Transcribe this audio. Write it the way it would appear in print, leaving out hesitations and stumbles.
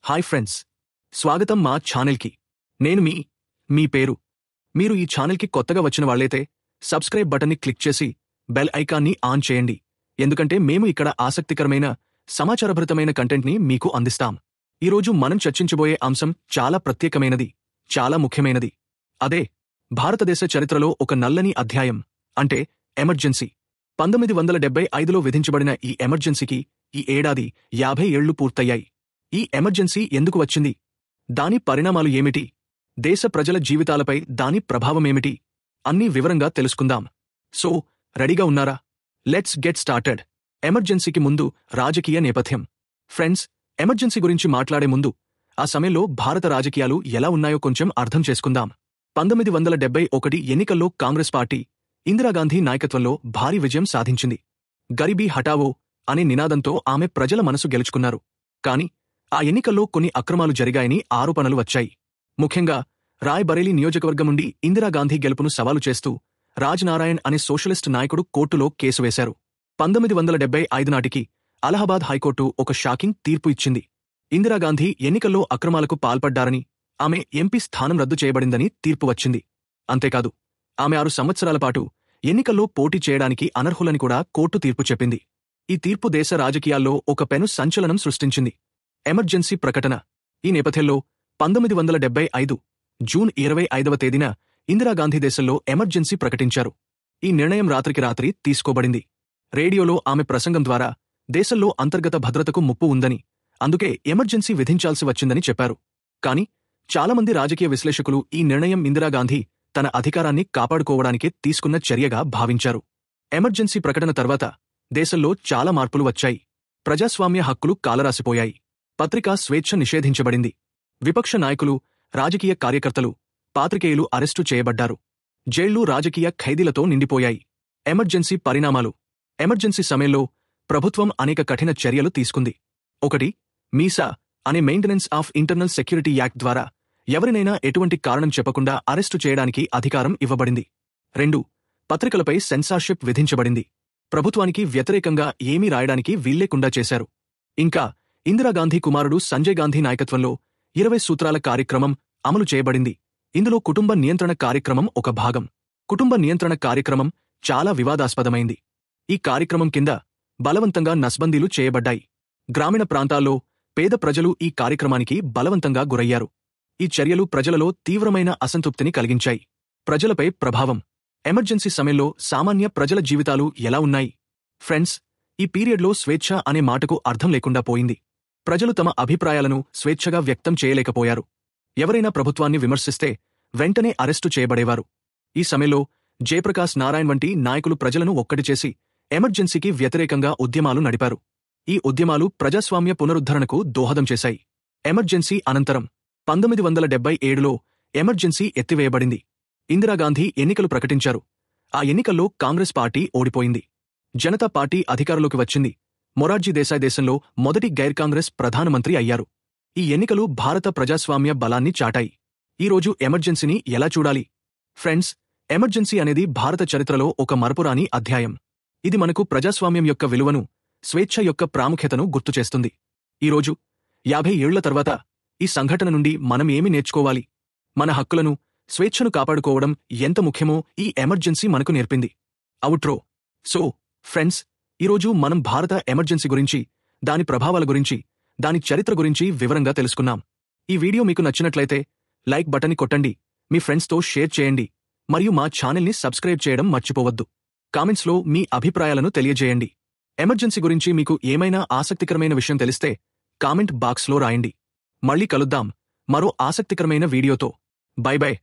Hi friends, స్వాగతం మా ఛానల్కి. నేను మీ పేరు. మీరు ఈ ఛానల్కి కొత్తగా వచ్చిన వాళ్ళైతే సబ్స్క్రైబ్ బటన్ని క్లిక్ చేసి బెల్ ఐకాన్ని ఆన్ చేయండి. ఎందుకంటే మేము ఇక్కడ ఆసక్తికరమైన సమాచారభరితమైన కంటెంట్ని మీకు అందిస్తాం. ఈరోజు మనం చర్చించబోయే అంశం చాలా ప్రత్యేకమైనది, చాలా ముఖ్యమైనది. అదే భారతదేశ చరిత్రలో ఒక నల్లని అధ్యాయం, అంటే ఎమర్జెన్సీ. 1975లో విధించబడిన ఈ ఎమర్జెన్సీకి ఈ ఏడాది 50 ఏళ్లు పూర్తయ్యాయి. ఈ ఎమర్జెన్సీ ఎందుకు వచ్చింది? దాని పరిణామాలు ఏమిటి? దేశ ప్రజల జీవితాలపై దాని ప్రభావమేమిటి? అన్నీ వివరంగా తెలుసుకుందాం. సో, రెడీగా ఉన్నారా? Let's get started. ఎమర్జెన్సీకి ముందు రాజకీయ నేపథ్యం. ఫ్రెండ్స్, ఎమర్జెన్సీ గురించి మాట్లాడే ముందు ఆ సమయంలో భారత రాజకీయాలు ఎలా ఉన్నాయో కొంచెం అర్థం చేసుకుందాం. 1971 ఎన్నికల్లో కాంగ్రెస్ పార్టీ ఇందిరాగాంధీ నాయకత్వంలో భారీ విజయం సాధించింది. గరీబీ హఠావో అనే నినాదంతో ఆమె ప్రజల మనసు గెలుచుకున్నారు. కాని ఆ ఎన్నికల్లో కొన్ని అక్రమాలు జరిగాయని ఆరోపణలు వచ్చాయి. ముఖ్యంగా రాయ్ బరేలీ నియోజకవర్గం నుండి ఇందిరాగాంధీ గెలుపును సవాలు చేస్తూ రాజ్ నారాయణ్ అనే సోషలిస్ట్ నాయకుడు కోర్టులో కేసు వేశారు. 1975 నాటికి అలహాబాద్ హైకోర్టు ఒక షాకింగ్ తీర్పు ఇచ్చింది. ఇందిరాగాంధీ ఎన్నికల్లో అక్రమాలకు పాల్పడ్డారని, ఆమె ఎంపీ స్థానం రద్దు చేయబడిందని తీర్పు వచ్చింది. అంతేకాదు, ఆమె 6 సంవత్సరాల పాటు ఎన్నికల్లో పోటీ చేయడానికి అనర్హులని కూడా కోర్టు తీర్పు చెప్పింది. ఈ తీర్పు దేశ రాజకీయాల్లో ఒక పెను సంచలనం సృష్టించింది. ఎమర్జెన్సీ ప్రకటన. ఈ నేపథ్యంలో 1975 జూన్ 25వ తేదీన ఇందిరాగాంధీ దేశంలో ఎమర్జెన్సీ ప్రకటించారు. ఈ నిర్ణయం రాత్రికి రాత్రి తీసుకోబడింది. రేడియోలో ఆమె ప్రసంగం ద్వారా దేశంలో అంతర్గత భద్రతకు ముప్పు ఉందని, అందుకే ఎమర్జెన్సీ విధించాల్సి వచ్చిందని చెప్పారు. కాని చాలామంది రాజకీయ విశ్లేషకులు ఈ నిర్ణయం ఇందిరాగాంధీ తన అధికారాన్ని కాపాడుకోవడానికే తీసుకున్న చర్యగా భావించారు. ఎమర్జెన్సీ ప్రకటన తర్వాత దేశంలో చాలా మార్పులు వచ్చాయి. ప్రజాస్వామ్య హక్కులు కాలరాసిపోయాయి. పత్రికా స్వేచ్ఛ నిషేధించబడింది. విపక్ష నాయకులు, రాజకీయ కార్యకర్తలు, పాత్రికేయులు అరెస్టు చేయబడ్డారు. జైళ్లు రాజకీయ ఖైదీలతో నిండిపోయాయి. ఎమర్జెన్సీ పరిణామాలు. ఎమర్జెన్సీ సమయంలో ప్రభుత్వం అనేక కఠిన చర్యలు తీసుకుంది. 1. మీసా అనే maintenance of internal security act ద్వారా ఎవరినైనా ఎటువంటి కారణం చెప్పకుండా అరెస్టు చేయడానికి అధికారం ఇవ్వబడింది. 2. పత్రికలపై సెన్సార్షిప్ విధించబడింది. ప్రభుత్వానికి వ్యతిరేకంగా ఏమీ రాయడానికి వీల్లేకుండా చేశారు. ఇంకా ఇందిరాగాంధీ కుమారుడు సంజయ్ గాంధీ నాయకత్వంలో 20 సూత్రాల కార్యక్రమం అమలు చేయబడింది. ఇందులో కుటుంబ నియంత్రణ కార్యక్రమం ఒక భాగం. కుటుంబ నియంత్రణ కార్యక్రమం చాలా వివాదాస్పదమైంది. ఈ కార్యక్రమం కింద బలవంతంగా నస్బందీలు చేయబడ్డాయి. గ్రామీణ ప్రాంతాల్లో పేద ప్రజలు ఈ కార్యక్రమానికి బలవంతంగా గురయ్యారు. ఈ చర్యలు ప్రజలలో తీవ్రమైన అసంతృప్తిని కలిగించాయి. ప్రజలపై ప్రభావం. ఎమర్జెన్సీ సమయంలో సామాన్య ప్రజల జీవితాలు ఎలా ఉన్నాయి? ఫ్రెండ్స్, ఈ పీరియడ్లో స్వేచ్ఛ అనే మాటకు అర్థం లేకుండా పోయింది. ప్రజలు తమ అభిప్రాయాలను స్వేచ్ఛగా వ్యక్తం చేయలేకపోయారు. ఎవరైనా ప్రభుత్వాన్ని విమర్శిస్తే వెంటనే అరెస్టు చేయబడేవారు. ఈ సమయంలో జయప్రకాశ్ నారాయణ్ వంటి నాయకులు ప్రజలను ఒక్కటి చేసి ఎమర్జెన్సీకి వ్యతిరేకంగా ఉద్యమాలు నడిపారు. ఈ ఉద్యమాలు ప్రజాస్వామ్య పునరుద్ధరణకు దోహదం చేశాయి. ఎమర్జెన్సీ అనంతరం 1977లో ఎమర్జెన్సీ ఎత్తివేయబడింది. ఇందిరాగాంధీ ఎన్నికలు ప్రకటించారు. ఆ ఎన్నికల్లో కాంగ్రెస్ పార్టీ ఓడిపోయింది. జనతా పార్టీ అధికారంలోకి వచ్చింది. మొరార్జీ దేశాయ్ దేశంలో మొదటి గైర్ కాంగ్రెస్ ప్రధానమంత్రి అయ్యారు. ఈ ఎన్నికలు భారత ప్రజాస్వామ్య బలాన్ని చాటాయి. ఈరోజు ఎమర్జెన్సీని ఎలా చూడాలి? ఫ్రెండ్స్, ఎమర్జెన్సీ అనేది భారత చరిత్రలో ఒక మరపురాని అధ్యాయం. ఇది మనకు ప్రజాస్వామ్యం యొక్క విలువను, స్వేచ్ఛ యొక్క ప్రాముఖ్యతను గుర్తుచేస్తుంది. ఈరోజు 50 ఏళ్ల తర్వాత ఈ సంఘటన నుండి మనం ఏమి నేర్చుకోవాలి? మన హక్కులను, స్వేచ్ఛను కాపాడుకోవడం ఎంత ముఖ్యమో ఈ ఎమర్జెన్సీ మనకు నేర్పింది. అవుట్రో. సో ఫ్రెండ్స్, ఈరోజు మనం భారత ఎమర్జెన్సీ గురించి, దాని ప్రభావాల గురించి, దాని చరిత్ర గురించి వివరంగా తెలుసుకున్నాం. ఈ వీడియో మీకు నచ్చినట్లయితే లైక్ బటన్ని కొట్టండి, మీ ఫ్రెండ్స్తో షేర్ చేయండి, మరియు మా ఛానల్ని సబ్స్క్రైబ్ చేయడం మర్చిపోవద్దు. కామెంట్స్లో మీ అభిప్రాయాలను తెలియజేయండి. ఎమర్జెన్సీ గురించి మీకు ఏమైనా ఆసక్తికరమైన విషయం తెలిస్తే కామెంట్ బాక్స్లో రాయండి. మళ్ళీ కలుద్దాం మరో ఆసక్తికరమైన వీడియోతో. By by.